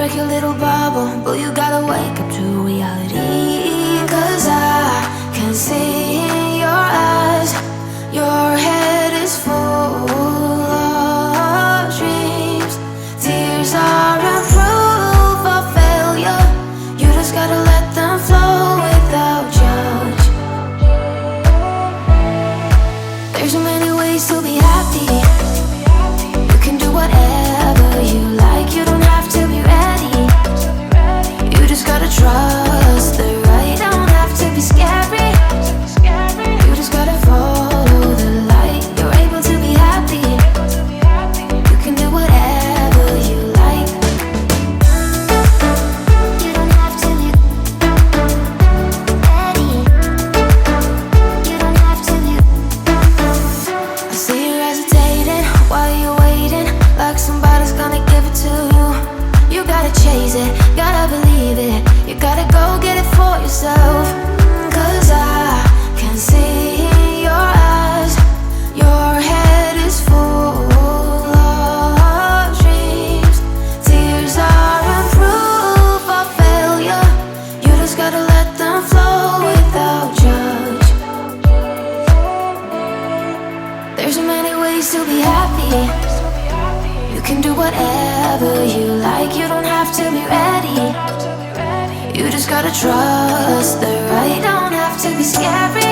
like your little bubble, but you gotta wake up to reality. 'Cause I can see in your eyes, your head is full of dreams. Tears aren't proof of failure, you just gotta let them flow without judge. There's so many ways to be happy. You can do whatever you like, you don't have to be ready. You just gotta trust the right, don't have to be scary. You just gotta follow the light, you're able to be happy. You can do whatever you like. You don't have to be ready. You don't have to be. I see you hesitating while you're waiting, like somebody's gonna give it to you. You gotta chase it, gotta believe it, you gotta go get it for yourself. 'Cause I can see in your eyes, your head is full of dreams. Tears aren't proof of failure, you just gotta let them flow without judge. There's so many ways to be happy. You can do whatever you like, you don't have to be ready. You just gotta trust the right, don't have to be scary.